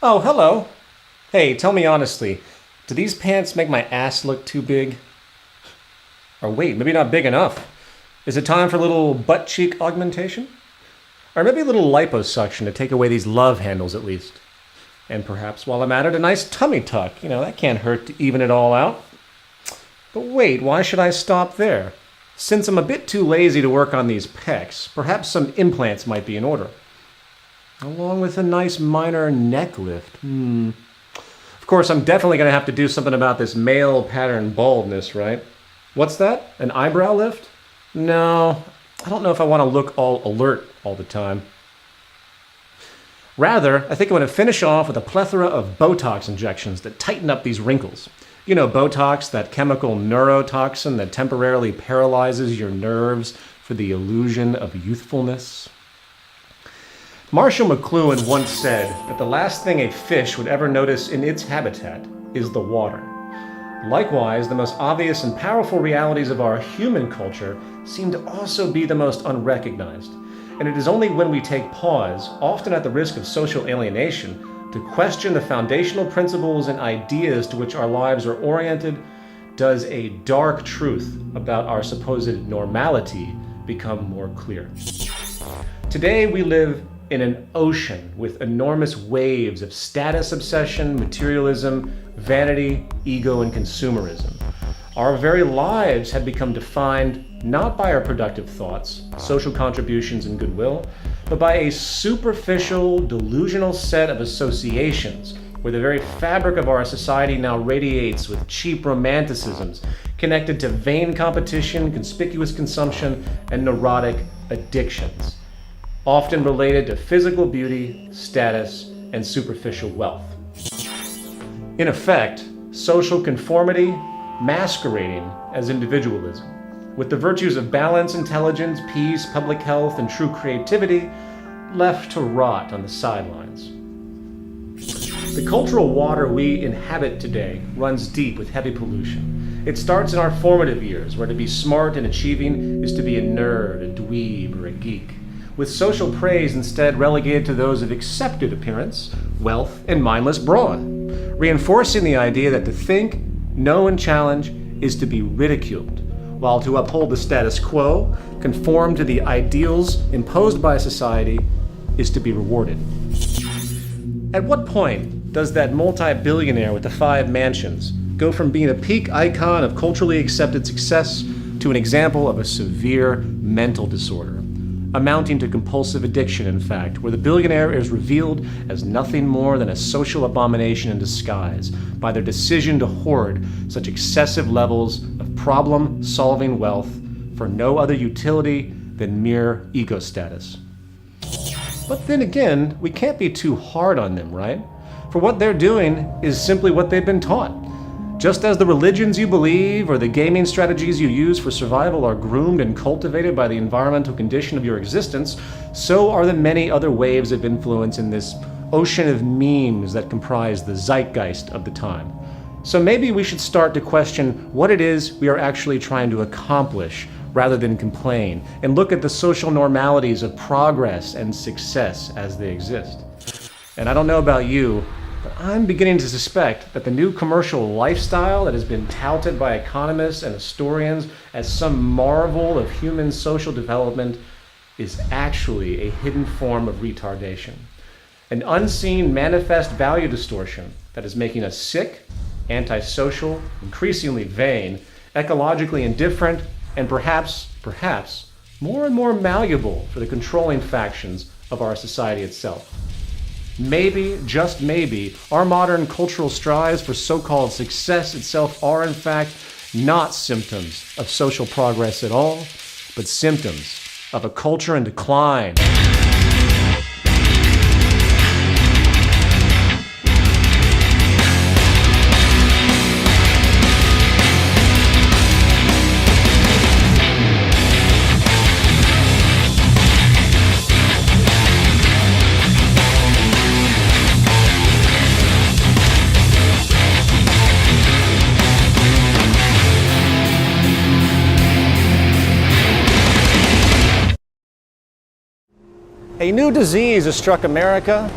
Oh, hello. Hey, tell me honestly, do these pants make my ass look too big? Or wait, maybe not big enough. Is it time for a little butt cheek augmentation? Or maybe a little liposuction to take away these love handles at least. And perhaps while I'm at it, a nice tummy tuck. That can't hurt to even it all out. But wait, why should I stop there? Since I'm a bit too lazy to work on these pecs, perhaps some implants might be in order. Along with a nice minor neck lift. Of course, I'm definitely going to have to do something about this male pattern baldness, right? What's that? An eyebrow lift? No, I don't know if I want to look all alert all the time. Rather, I think I'm going to finish off with a plethora of Botox injections that tighten up these wrinkles. You know, Botox, that chemical neurotoxin that temporarily paralyzes your nerves for the illusion of youthfulness. Marshall McLuhan once said that the last thing a fish would ever notice in its habitat is the water. Likewise, the most obvious and powerful realities of our human culture seem to also be the most unrecognized. And it is only when we take pause, often at the risk of social alienation, to question the foundational principles and ideas to which our lives are oriented, does a dark truth about our supposed normality become more clear. Today we live in an ocean with enormous waves of status obsession, materialism, vanity, ego, and consumerism. Our very lives have become defined not by our productive thoughts, social contributions, and goodwill, but by a superficial, delusional set of associations where the very fabric of our society now radiates with cheap romanticisms connected to vain competition, conspicuous consumption, and neurotic addictions, often related to physical beauty, status, and superficial wealth. In effect, social conformity masquerading as individualism, with the virtues of balance, intelligence, peace, public health, and true creativity left to rot on the sidelines. The cultural water we inhabit today runs deep with heavy pollution. It starts in our formative years, where to be smart and achieving is to be a nerd, a dweeb, or a geek, with social praise instead relegated to those of accepted appearance, wealth, and mindless brawn, reinforcing the idea that to think, know, and challenge is to be ridiculed, while to uphold the status quo, conform to the ideals imposed by society, is to be rewarded. At what point does that multi-billionaire with the 5 mansions go from being a peak icon of culturally accepted success to an example of a severe mental disorder, amounting to compulsive addiction, in fact, where the billionaire is revealed as nothing more than a social abomination in disguise by their decision to hoard such excessive levels of problem-solving wealth for no other utility than mere ego status? But then again, we can't be too hard on them, right? For what they're doing is simply what they've been taught. Just as the religions you believe or the gaming strategies you use for survival are groomed and cultivated by the environmental condition of your existence, so are the many other waves of influence in this ocean of memes that comprise the zeitgeist of the time. So maybe we should start to question what it is we are actually trying to accomplish rather than complain, and look at the social normalities of progress and success as they exist. And I don't know about you, but I'm beginning to suspect that the new commercial lifestyle that has been touted by economists and historians as some marvel of human social development is actually a hidden form of retardation, an unseen manifest value distortion that is making us sick, antisocial, increasingly vain, ecologically indifferent, and perhaps more and more malleable for the controlling factions of our society itself. Maybe, just maybe, our modern cultural strives for so-called success itself are in fact not symptoms of social progress at all, but symptoms of a culture in decline. A new disease has struck America,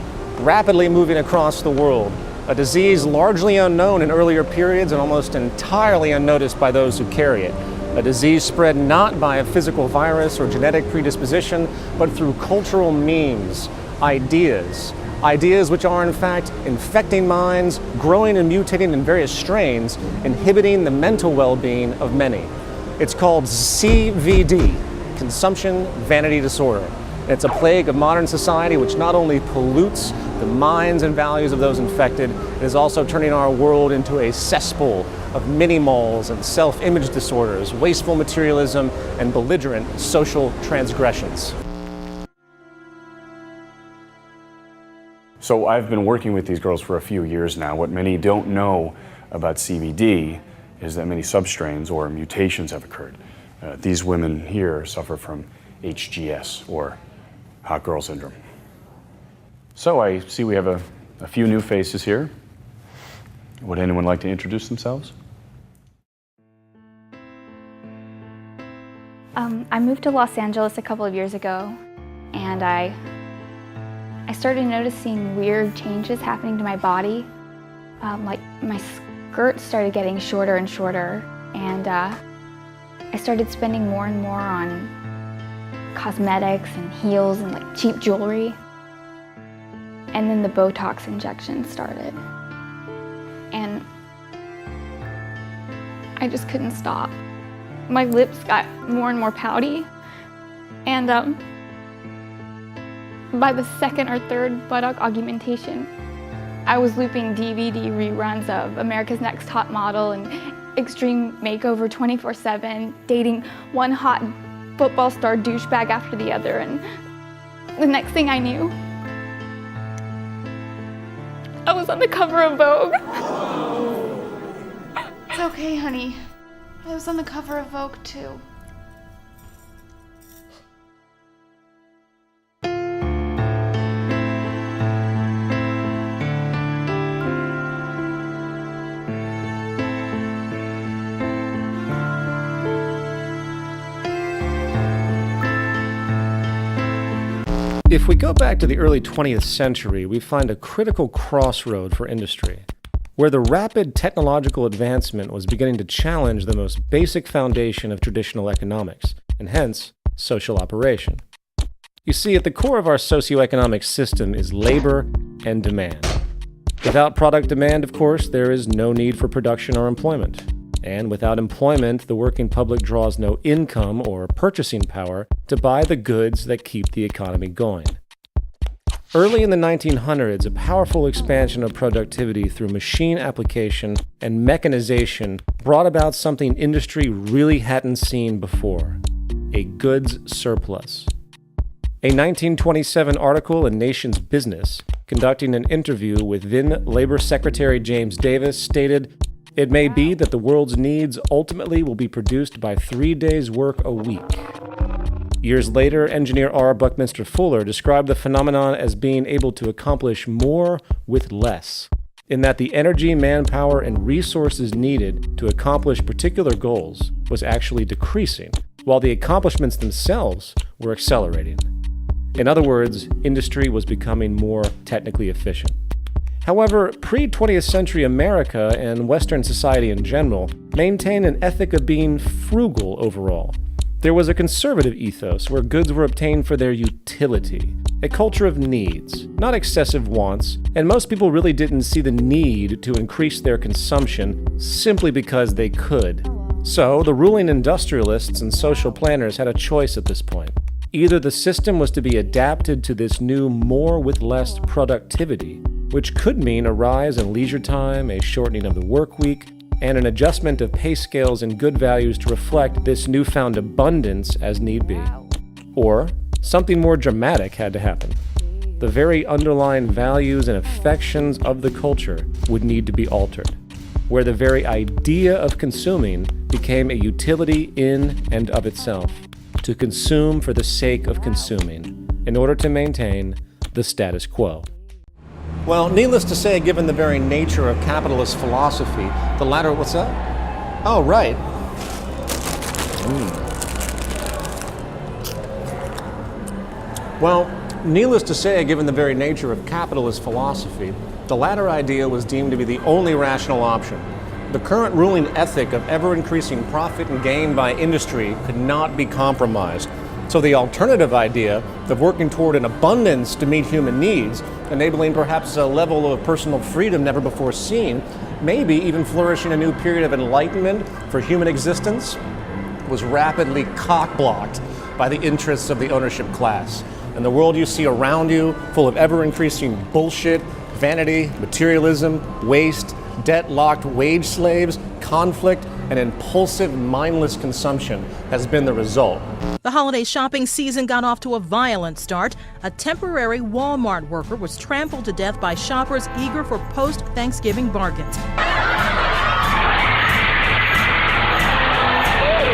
rapidly moving across the world, a disease largely unknown in earlier periods and almost entirely unnoticed by those who carry it. A disease spread not by a physical virus or genetic predisposition, but through cultural memes, ideas which are in fact infecting minds, growing and mutating in various strains, inhibiting the mental well-being of many. It's called CVD, Consumption Vanity Disorder. It's a plague of modern society which not only pollutes the minds and values of those infected, it is also turning our world into a cesspool of mini-malls and self-image disorders, wasteful materialism, and belligerent social transgressions. So I've been working with these girls for a few years now. What many don't know about CVD is that many substrains or mutations have occurred. These women here suffer from HGS, or hot girl syndrome. So I see we have a few new faces here. Would anyone like to introduce themselves? I moved to Los Angeles a couple of years ago, and I started noticing weird changes happening to my body. Like my skirt started getting shorter and shorter, and I started spending more and more on cosmetics and heels and like cheap jewelry. And then the Botox injections started. And I just couldn't stop. My lips got more and more pouty. And by the second or third buttock augmentation, I was looping DVD reruns of America's Next Top Model and Extreme Makeover 24/7, dating one hot football star douchebag after the other. And the next thing I knew, I was on the cover of Vogue. It's okay, honey. I was on the cover of Vogue, too. If we go back to the early 20th century, we find a critical crossroad for industry, where the rapid technological advancement was beginning to challenge the most basic foundation of traditional economics, and hence, social operation. You see, at the core of our socioeconomic system is labor and demand. Without product demand, of course, there is no need for production or employment. And without employment, the working public draws no income or purchasing power to buy the goods that keep the economy going. Early in the 1900s, a powerful expansion of productivity through machine application and mechanization brought about something industry really hadn't seen before: a goods surplus. A 1927 article in Nation's Business, conducting an interview with then Labor Secretary James Davis, stated, "It may be that the world's needs ultimately will be produced by 3 days' work a week." Years later, engineer R. Buckminster Fuller described the phenomenon as being able to accomplish more with less, in that the energy, manpower, and resources needed to accomplish particular goals was actually decreasing, while the accomplishments themselves were accelerating. In other words, industry was becoming more technically efficient. However, pre-20th century America and Western society in general maintained an ethic of being frugal overall. There was a conservative ethos where goods were obtained for their utility, a culture of needs, not excessive wants, and most people really didn't see the need to increase their consumption simply because they could. So, the ruling industrialists and social planners had a choice at this point. Either the system was to be adapted to this new more with less productivity, which could mean a rise in leisure time, a shortening of the work week, and an adjustment of pay scales and good values to reflect this newfound abundance as need be. Or something more dramatic had to happen. The very underlying values and affections of the culture would need to be altered, where the very idea of consuming became a utility in and of itself, to consume for the sake of consuming, in order to maintain the status quo. Well, needless to say, given the very nature of capitalist philosophy, the latter, what's that? Oh, right. Well, Needless to say, given the very nature of capitalist philosophy, the latter idea was deemed to be the only rational option. The current ruling ethic of ever-increasing profit and gain by industry could not be compromised. So the alternative idea of working toward an abundance to meet human needs, enabling perhaps a level of personal freedom never before seen, maybe even flourishing a new period of enlightenment for human existence, was rapidly cock-blocked by the interests of the ownership class. And the world you see around you, full of ever-increasing bullshit, vanity, materialism, waste, debt-locked wage slaves, conflict, and impulsive, mindless consumption has been the result. The holiday shopping season got off to a violent start. A temporary Walmart worker was trampled to death by shoppers eager for post-Thanksgiving bargains.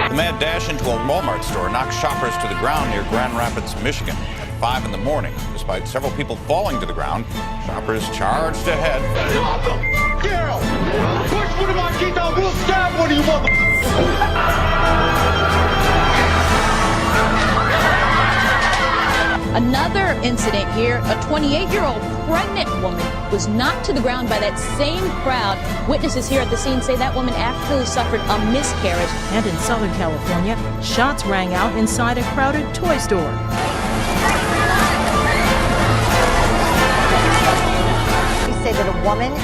The mad dash into a Walmart store knocked shoppers to the ground near Grand Rapids, Michigan at 5 in the morning. Despite several people falling to the ground, shoppers charged ahead. Daryl, push for the Marquita, we'll stab one of you mother... Another incident here, a 28-year-old pregnant woman was knocked to the ground by that same crowd. Witnesses here at the scene say that woman actually suffered a miscarriage. And in Southern California, shots rang out inside a crowded toy store. They say that a woman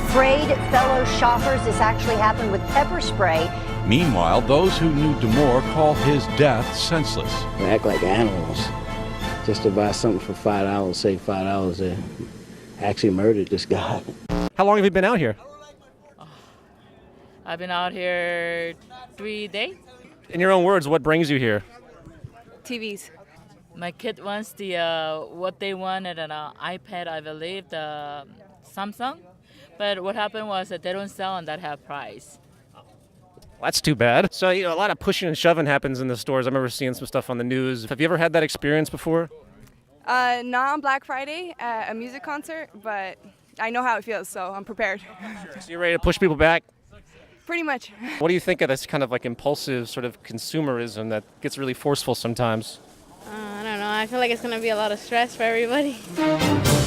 sprayed fellow shoppers. This actually happened with pepper spray. Meanwhile, those who knew Damore call his death senseless. They act like animals. Just to buy something for $5, save $5, they actually murdered this guy. How long have you been out here? I've been out here 3 days. In your own words, what brings you here? TVs. My kid wants the what they wanted an iPad, I believe, the Samsung. But what happened was that they don't sell on that half price. That's too bad. So, a lot of pushing and shoving happens in the stores. I remember seeing some stuff on the news. Have you ever had that experience before? Not on Black Friday at a music concert, but I know how it feels, so I'm prepared. So you're ready to push people back? Pretty much. What do you think of this kind of like impulsive sort of consumerism that gets really forceful sometimes? I don't know. I feel like it's going to be a lot of stress for everybody.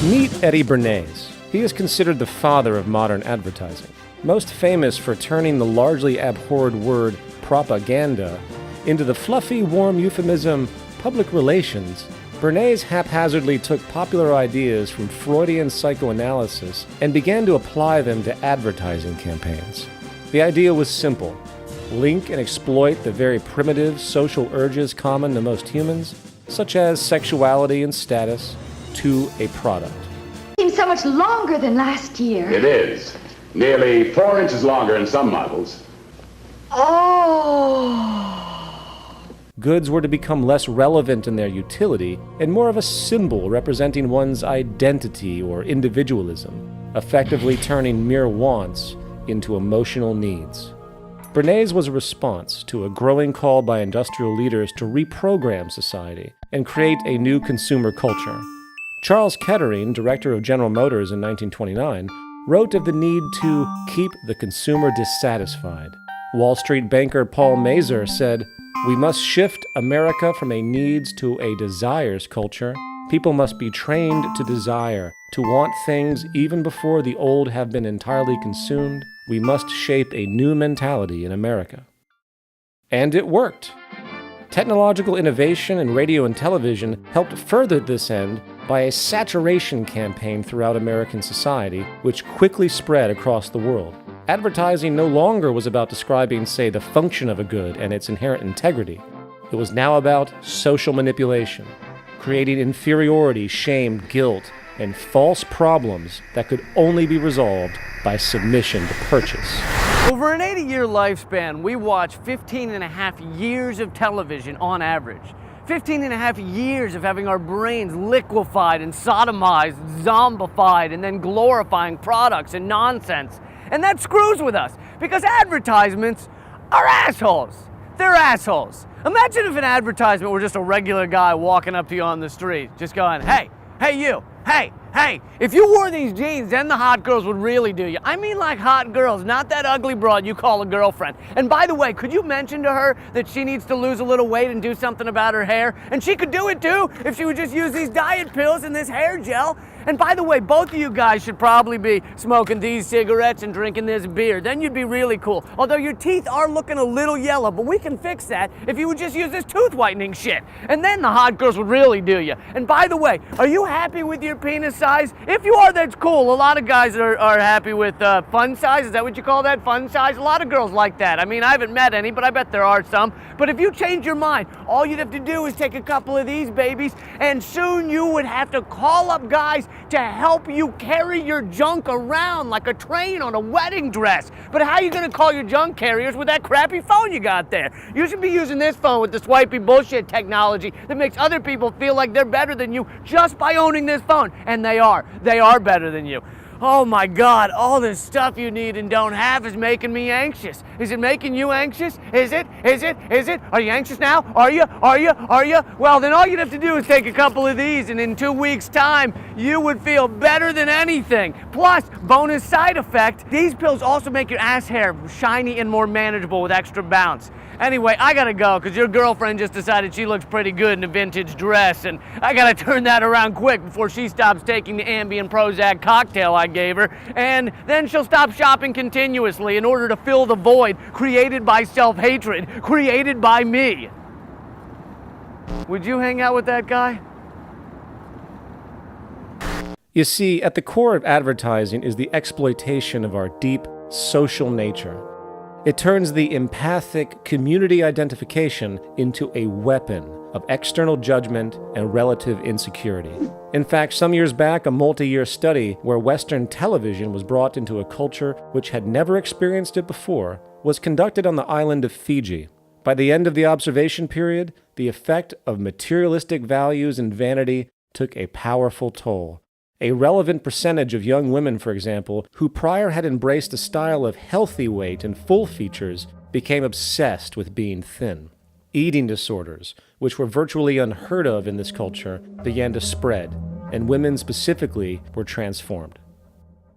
Meet Eddie Bernays. He is considered the father of modern advertising. Most famous for turning the largely abhorred word propaganda into the fluffy, warm euphemism public relations, Bernays haphazardly took popular ideas from Freudian psychoanalysis and began to apply them to advertising campaigns. The idea was simple: link and exploit the very primitive social urges common to most humans, such as sexuality and status, to a product. Seems so much longer than last year. It is. Nearly 4 inches longer in some models. Oh. Goods were to become less relevant in their utility and more of a symbol representing one's identity or individualism, effectively turning mere wants into emotional needs. Bernays was a response to a growing call by industrial leaders to reprogram society and create a new consumer culture. Charles Kettering, director of General Motors in 1929, wrote of the need to keep the consumer dissatisfied. Wall Street banker Paul Mazur said, "We must shift America from a needs to a desires culture. People must be trained to desire, to want things even before the old have been entirely consumed. We must shape a new mentality in America." And it worked. Technological innovation in radio and television helped further this end by a saturation campaign throughout American society, which quickly spread across the world. Advertising no longer was about describing, say, the function of a good and its inherent integrity. It was now about social manipulation, creating inferiority, shame, guilt, and false problems that could only be resolved by submission to purchase. Over an 80-year lifespan, we watch 15 and a half years of television on average. 15 and a half years of having our brains liquefied and sodomized, zombified, and then glorifying products and nonsense. And that screws with us, because advertisements are assholes. They're assholes. Imagine if an advertisement were just a regular guy walking up to you on the street, just going, hey you, hey, Hey, if you wore these jeans, then the hot girls would really do you. I mean like hot girls, not that ugly broad you call a girlfriend. And by the way, could you mention to her that she needs to lose a little weight and do something about her hair? And she could do it too if she would just use these diet pills and this hair gel. And by the way, both of you guys should probably be smoking these cigarettes and drinking this beer. Then you'd be really cool. Although your teeth are looking a little yellow, but we can fix that if you would just use this tooth whitening shit. And then the hot girls would really do you. And by the way, are you happy with your penis size? If you are, that's cool. A lot of guys are happy with fun size. Is that what you call that? Fun size? A lot of girls like that. I mean, I haven't met any, but I bet there are some. But if you change your mind, all you'd have to do is take a couple of these babies, and soon you would have to call up guys to help you carry your junk around like a train on a wedding dress. But how are you gonna call your junk carriers with that crappy phone you got there? You should be using this phone with the swipey bullshit technology that makes other people feel like they're better than you just by owning this phone. And they are. They are better than you. Oh my God, all this stuff you need and don't have is making me anxious. Is it making you anxious? Is it? Is it? Is it? Are you anxious now? Are you? Are you? Are you? Well, then all you'd have to do is take a couple of these, and in 2 weeks' time, you would feel better than anything. Plus, bonus side effect, these pills also make your ass hair shiny and more manageable with extra bounce. Anyway, I gotta go, because your girlfriend just decided she looks pretty good in a vintage dress, and I gotta turn that around quick before she stops taking the Ambien Prozac cocktail I gave her, and then she'll stop shopping continuously in order to fill the void created by self-hatred, created by me. Would you hang out with that guy? You see, at the core of advertising is the exploitation of our deep social nature. It turns the empathic community identification into a weapon of external judgment and relative insecurity. In fact, some years back, a multi-year study where Western television was brought into a culture which had never experienced it before was conducted on the island of Fiji. By the end of the observation period, the effect of materialistic values and vanity took a powerful toll. A relevant percentage of young women, for example, who prior had embraced a style of healthy weight and full features, became obsessed with being thin. Eating disorders, which were virtually unheard of in this culture, began to spread, and women specifically were transformed.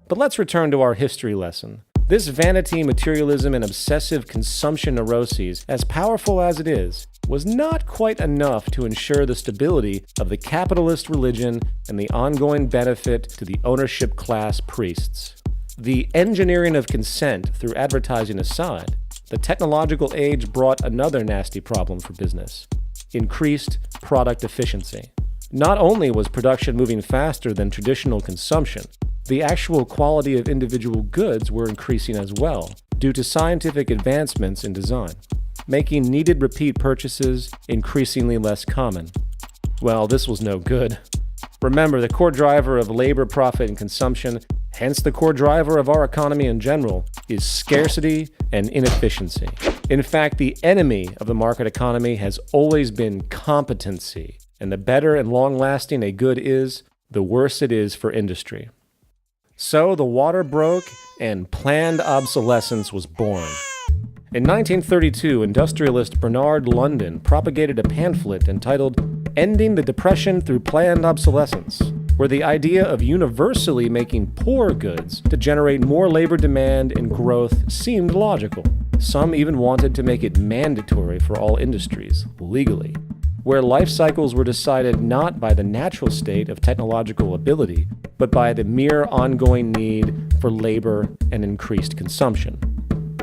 But let's return to our history lesson. This vanity, materialism, and obsessive consumption neuroses, as powerful as it is, was not quite enough to ensure the stability of the capitalist religion and the ongoing benefit to the ownership class priests. The engineering of consent through advertising aside, the technological age brought another nasty problem for business: increased product efficiency. Not only was production moving faster than traditional consumption, the actual quality of individual goods were increasing as well, due to scientific advancements in design, making needed repeat purchases increasingly less common. Well, this was no good. Remember, the core driver of labor, profit, and consumption, hence the core driver of our economy in general, is scarcity and inefficiency. In fact, the enemy of the market economy has always been competency, and the better and long-lasting a good is, the worse it is for industry. So the water broke and planned obsolescence was born. In 1932, industrialist Bernard London propagated a pamphlet entitled Ending the Depression Through Planned Obsolescence, where the idea of universally making poor goods to generate more labor demand and growth seemed logical. Some even wanted to make it mandatory for all industries, legally, where life cycles were decided not by the natural state of technological ability, but by the mere ongoing need for labor and increased consumption.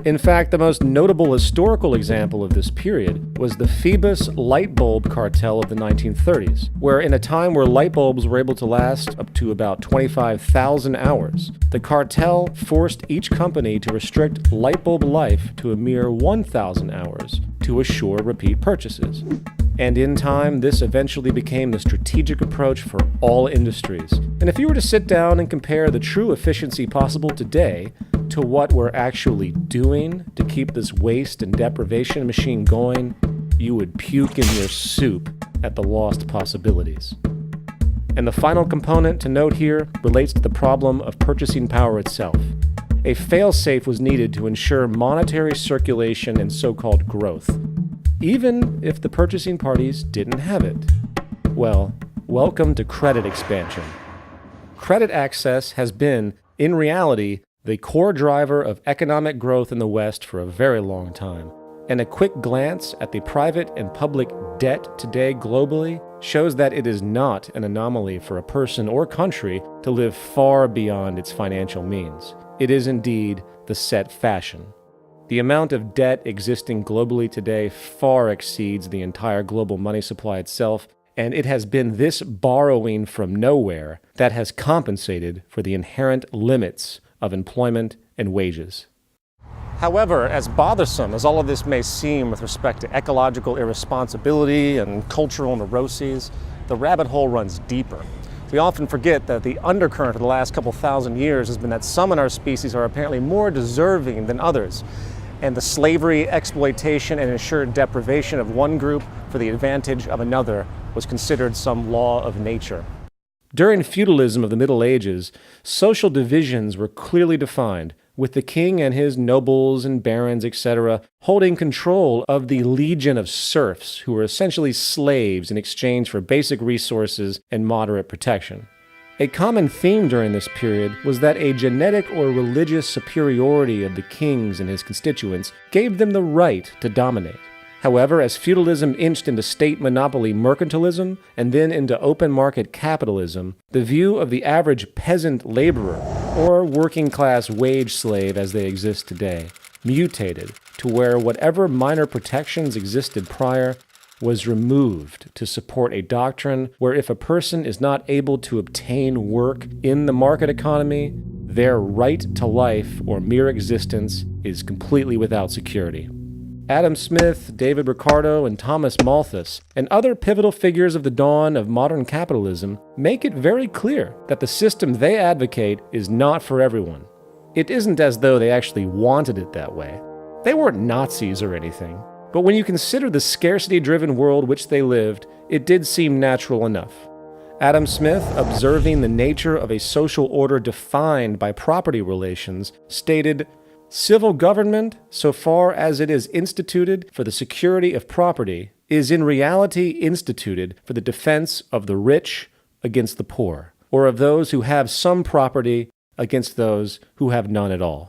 In fact, the most notable historical example of this period was the Phoebus light bulb cartel of the 1930s, where in a time where light bulbs were able to last up to about 25,000 hours, the cartel forced each company to restrict light bulb life to a mere 1,000 hours to assure repeat purchases. And in time, this eventually became the strategic approach for all industries. And if you were to sit down and compare the true efficiency possible today to what we're actually doing to keep this waste and deprivation machine going, you would puke in your soup at the lost possibilities. And the final component to note here relates to the problem of purchasing power itself. A fail-safe was needed to ensure monetary circulation and so-called growth, even if the purchasing parties didn't have it. Well, welcome to credit expansion. credit access has been, in reality, the core driver of economic growth in the West for a very long time. And a quick glance at the private and public debt today globally shows that it is not an anomaly for a person or country to live far beyond its financial means. It is indeed the set fashion. The amount of debt existing globally today far exceeds the entire global money supply itself, and it has been this borrowing from nowhere that has compensated for the inherent limits of employment and wages. However, as bothersome as all of this may seem with respect to ecological irresponsibility and cultural neuroses, the rabbit hole runs deeper. We often forget that the undercurrent of the last couple thousand years has been that some in our species are apparently more deserving than others, and the slavery, exploitation, and ensured deprivation of one group for the advantage of another was considered some law of nature. During feudalism of the Middle Ages, social divisions were clearly defined, with the king and his nobles and barons, etc., holding control of the legion of serfs who were essentially slaves in exchange for basic resources and moderate protection. A common theme during this period was that a genetic or religious superiority of the kings and his constituents gave them the right to dominate. However, as feudalism inched into state monopoly mercantilism and then into open market capitalism, the view of the average peasant laborer, or working class wage slave as they exist today, mutated to where whatever minor protections existed prior was removed to support a doctrine where if a person is not able to obtain work in the market economy, their right to life or mere existence is completely without security. Adam Smith, David Ricardo, and Thomas Malthus, and other pivotal figures of the dawn of modern capitalism, make it very clear that the system they advocate is not for everyone. It isn't as though they actually wanted it that way. They weren't Nazis or anything. But when you consider the scarcity-driven world which they lived, it did seem natural enough. Adam Smith, observing the nature of a social order defined by property relations, stated, "Civil government, so far as it is instituted for the security of property, is in reality instituted for the defense of the rich against the poor, or of those who have some property against those who have none at all."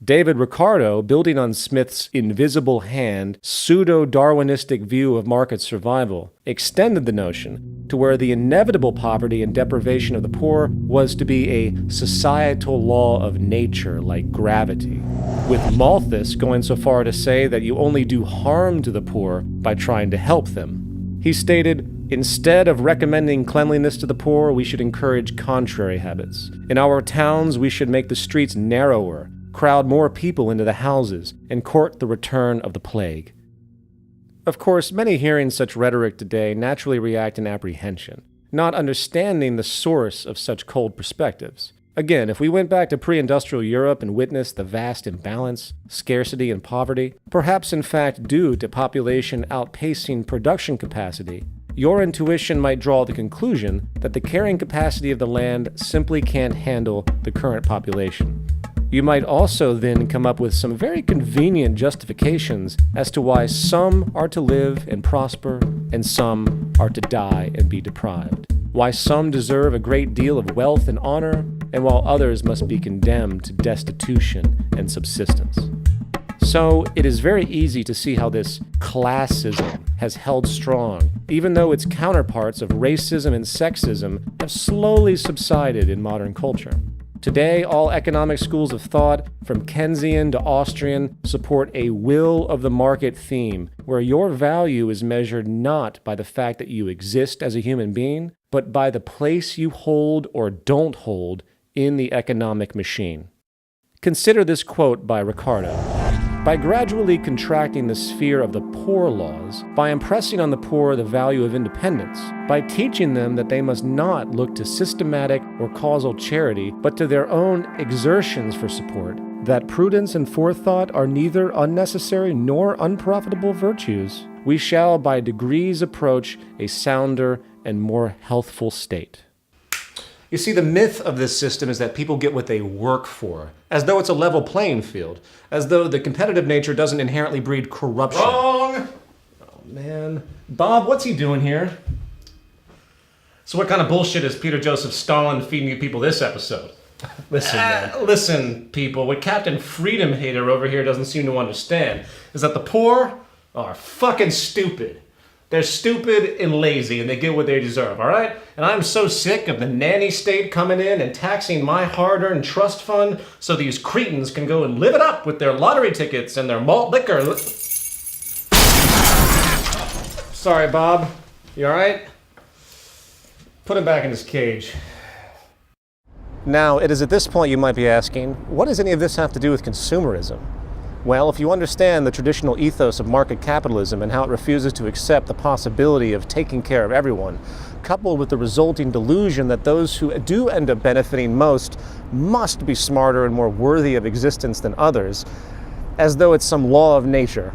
David Ricardo, building on Smith's invisible hand, pseudo-Darwinistic view of market survival, extended the notion to where the inevitable poverty and deprivation of the poor was to be a societal law of nature like gravity, with Malthus going so far to say that you only do harm to the poor by trying to help them. He stated, "Instead of recommending cleanliness to the poor, we should encourage contrary habits. In our towns, we should make the streets narrower, crowd more people into the houses, and court the return of the plague." Of course, many hearing such rhetoric today naturally react in apprehension, not understanding the source of such cold perspectives. Again, if we went back to pre-industrial Europe and witnessed the vast imbalance, scarcity, and poverty, perhaps in fact due to population outpacing production capacity, your intuition might draw the conclusion that the carrying capacity of the land simply can't handle the current population. You might also then come up with some very convenient justifications as to why some are to live and prosper and some are to die and be deprived. Why some deserve a great deal of wealth and honor, and while others must be condemned to destitution and subsistence. So it is very easy to see how this classism has held strong, even though its counterparts of racism and sexism have slowly subsided in modern culture. Today, all economic schools of thought, from Keynesian to Austrian, support a will of the market theme, where your value is measured not by the fact that you exist as a human being, but by the place you hold or don't hold in the economic machine. Consider this quote by Ricardo. "By gradually contracting the sphere of the poor laws, by impressing on the poor the value of independence, by teaching them that they must not look to systematic or causal charity, but to their own exertions for support, that prudence and forethought are neither unnecessary nor unprofitable virtues, we shall by degrees approach a sounder and more healthful state." You see, the myth of this system is that people get what they work for, as though it's a level playing field, as though the competitive nature doesn't inherently breed corruption. Wrong! Oh, man. Bob, what's he doing here? So what kind of bullshit is Peter Joseph Stalin feeding you people this episode? Listen, man. Listen, people. What Captain Freedom Hater over here doesn't seem to understand is that the poor are fucking stupid. They're stupid and lazy, and they get what they deserve, all right? And I'm so sick of the nanny state coming in and taxing my hard-earned trust fund so these cretins can go and live it up with their lottery tickets and their malt liquor. Sorry, Bob. You all right? Put him back in his cage. Now, it is at this point you might be asking, what does any of this have to do with consumerism? Well, if you understand the traditional ethos of market capitalism and how it refuses to accept the possibility of taking care of everyone, coupled with the resulting delusion that those who do end up benefiting most must be smarter and more worthy of existence than others, as though it's some law of nature,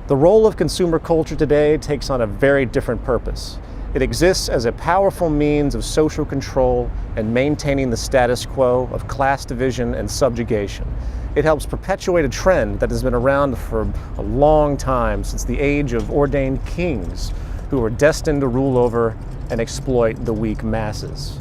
the role of consumer culture today takes on a very different purpose. It exists as a powerful means of social control and maintaining the status quo of class division and subjugation. It helps perpetuate a trend that has been around for a long time, since the age of ordained kings who were destined to rule over and exploit the weak masses.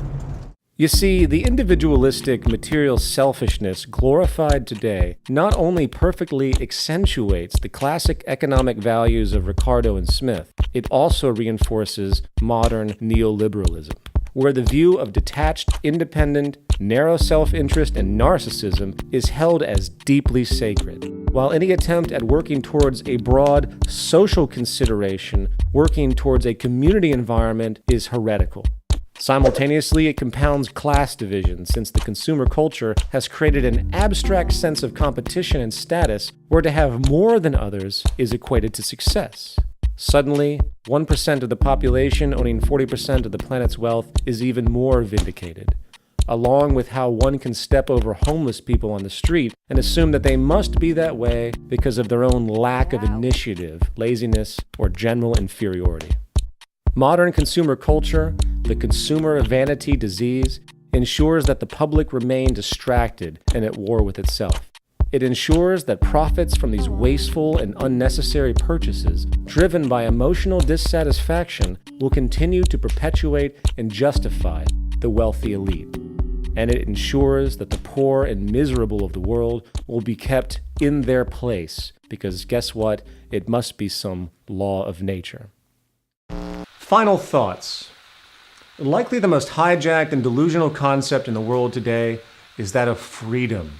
You see, the individualistic material selfishness glorified today not only perfectly accentuates the classic economic values of Ricardo and Smith, it also reinforces modern neoliberalism, where the view of detached, independent, narrow self-interest and narcissism is held as deeply sacred, while any attempt at working towards a broad social consideration, working towards a community environment, is heretical. Simultaneously, it compounds class division, since the consumer culture has created an abstract sense of competition and status where to have more than others is equated to success. Suddenly, 1% of the population owning 40% of the planet's wealth is even more vindicated, along with how one can step over homeless people on the street and assume that they must be that way because of their own lack of initiative, laziness, or general inferiority. Modern consumer culture, the consumer vanity disease, ensures that the public remain distracted and at war with itself. It ensures that profits from these wasteful and unnecessary purchases, driven by emotional dissatisfaction, will continue to perpetuate and justify the wealthy elite. And it ensures that the poor and miserable of the world will be kept in their place, because guess what? It must be some law of nature. Final thoughts. Likely the most hijacked and delusional concept in the world today is that of freedom.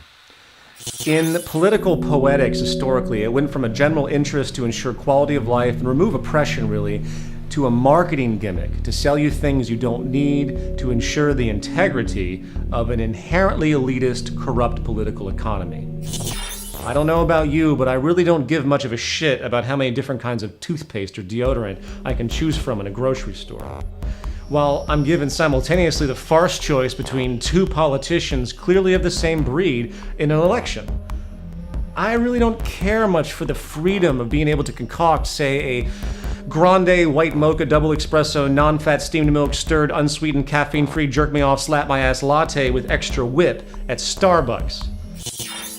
In political poetics, historically, it went from a general interest to ensure quality of life and remove oppression, really, to a marketing gimmick to sell you things you don't need to ensure the integrity of an inherently elitist, corrupt political economy. I don't know about you, but I really don't give much of a shit about how many different kinds of toothpaste or deodorant I can choose from in a grocery store. While I'm given simultaneously the farce choice between two politicians clearly of the same breed in an election. I really don't care much for the freedom of being able to concoct, say, a grande white mocha double espresso non-fat steamed milk stirred unsweetened caffeine-free jerk me off slap my ass latte with extra whip at Starbucks.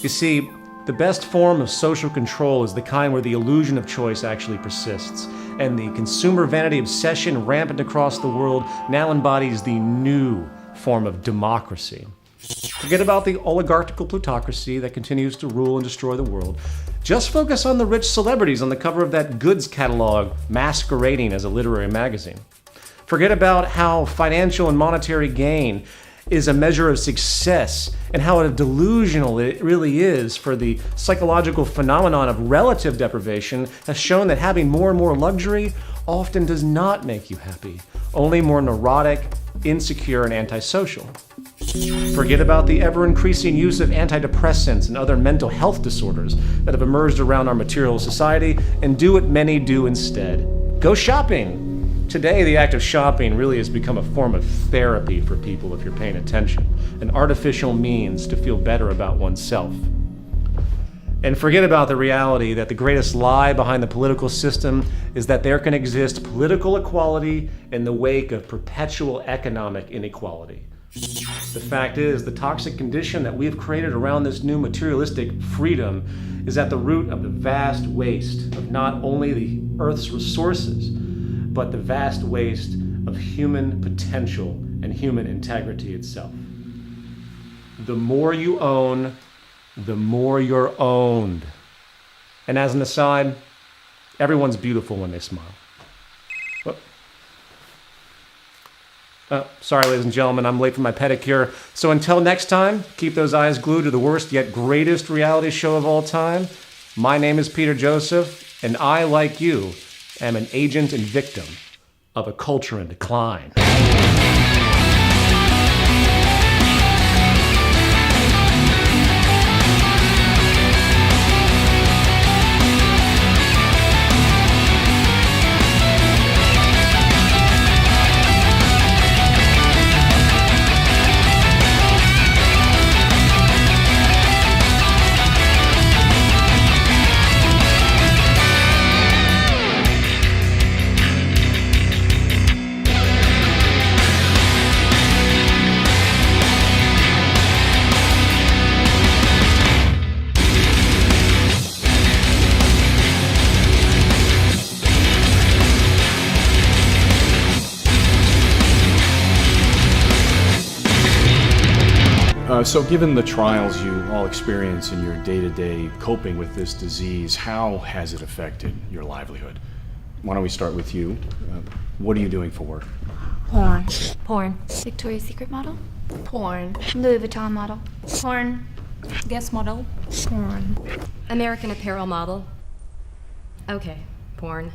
You see, the best form of social control is the kind where the illusion of choice actually persists, and the consumer vanity obsession rampant across the world now embodies the new form of democracy. Forget about the oligarchical plutocracy that continues to rule and destroy the world. Just focus on the rich celebrities on the cover of that goods catalog masquerading as a literary magazine. Forget about how financial and monetary gain is a measure of success and how delusional it really is, for the psychological phenomenon of relative deprivation has shown that having more and more luxury often does not make you happy, only more neurotic, insecure, and antisocial. Forget about the ever-increasing use of antidepressants and other mental health disorders that have emerged around our material society, and do what many do instead. Go shopping! Today, the act of shopping really has become a form of therapy for people if you're paying attention, an artificial means to feel better about oneself. And forget about the reality that the greatest lie behind the political system is that there can exist political equality in the wake of perpetual economic inequality. The fact is, the toxic condition that we have created around this new materialistic freedom is at the root of the vast waste of not only the Earth's resources, but the vast waste of human potential and human integrity itself. The more you own, the more you're owned. And as an aside, everyone's beautiful when they smile. Sorry, ladies and gentlemen, I'm late for my pedicure. So until next time, keep those eyes glued to the worst yet greatest reality show of all time. My name is Peter Joseph, and I, like you, am an agent and victim of a culture in decline. So given the trials you all experience in your day-to-day coping with this disease, how has it affected your livelihood? Why don't we start with you? What are you doing for work? Porn. Porn. Victoria's Secret model. Porn. Louis Vuitton model. Porn. Guest model. Porn. American Apparel model. Okay, porn.